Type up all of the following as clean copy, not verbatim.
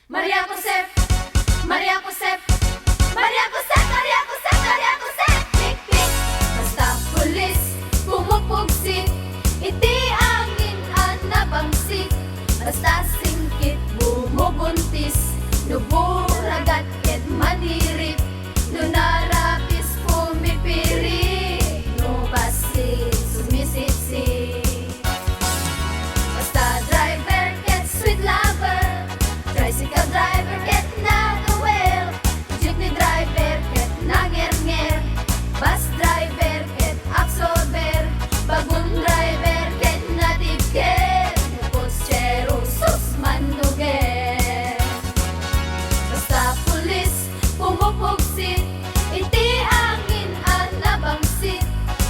Maria Josep, Maria Josep, Maria Josep, Maria Josep, Maria Josep. Tik tik, basta pulis, pumupugsik, iti angin at nabangsik. Basta singkit, bumubuntis, nuburagat ket manirip, nunarapis pumipiri, nubasi sumisipsip. Basta driver ket sweet lover, tricycle driver ket nagawel, jeepney driver ket nanger-nger, bus driver ket absorber, bagun driver ket natibker, putsero sus manuger. Basta pulis, pumupugsit, iti angin at nabangsit,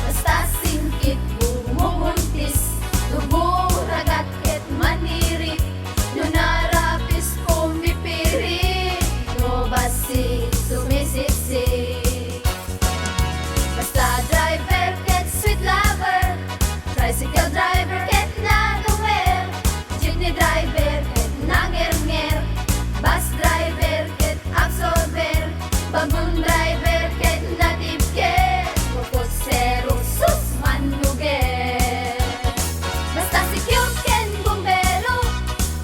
basta singkit, bumubuntis, nuburagat ket manirip, nunarapis pumipiri, nubasi sumisipsip. Basta driver ket sweet lover, tricycle driver ket nagawel, jeepney driver ket nanger-nger, bus driver ket absorber, bagun driver ket natibker, puputsero sus manuger. Basta si cute ken bumbero,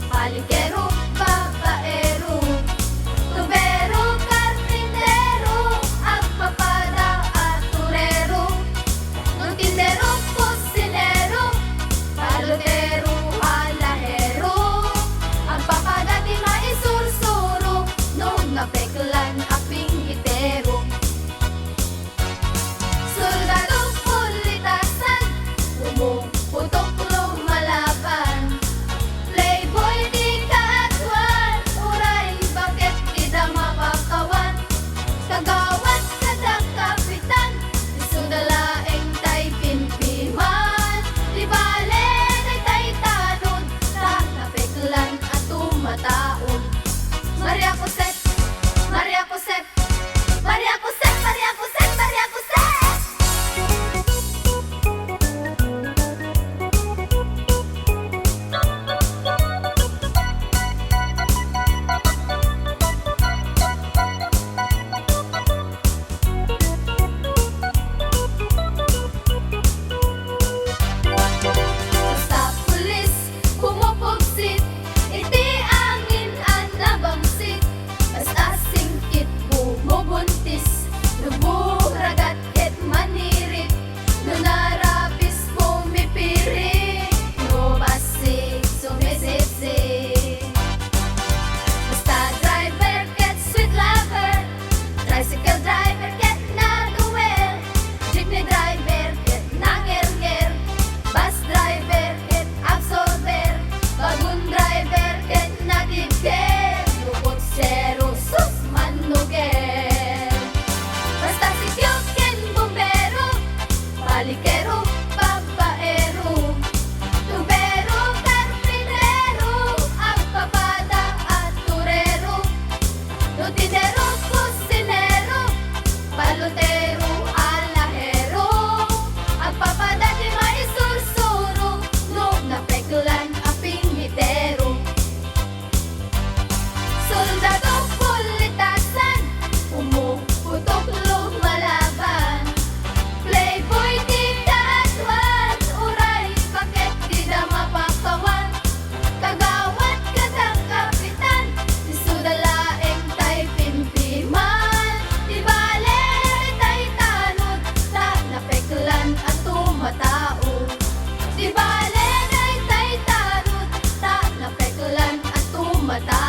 palikero, babaero, tubero, karpintero, agpapada at turero, nutindero, kusinero, palotero, alahero, agpapada di maisursuro, nung napeklan aping itero. Soldado pulitasan, pumuputok lumalaban, playboy di kaatuan, uray bakit di da mapakawan, kagawad kadak kapitan, isudalaeng tay pinpiman, di bale day tay tanod, ta napeklan at tumataon. Maria Josep, Maria Josep, Maria Josep, Maria Josep, Maria Josep. Basta pulis, pumupugsit, iti angin at nabangsit, basta singkit, bumubuntis, nuburagat ket manirip, nunarapis pumipiri, nubasi sumisipsip. Basta driver ket sweet lover, tricycle driver ket nagawel, jeepney driver ket nanger-nger, bus driver ket absorber, bagun driver ket natibker, puputsero sus manuger. Basta si cute ken bumbero, palikero, babaero, tubero, karpintero, agpapada at turero, nutindero, kusinero, palotero, alahero, agpapada di maisursuro, nung napeklan aping mitero. Soldado pulitasan, pumuputok lumalaban, playboy di kaatuan, uray bakit di da mapakawan, kagawad kadang kapitan, isudalaeng tay pinpiman, di bale tay tanod, ta napeklan at tumatao. Di bale tay tanod, ta napeklan at tumatao.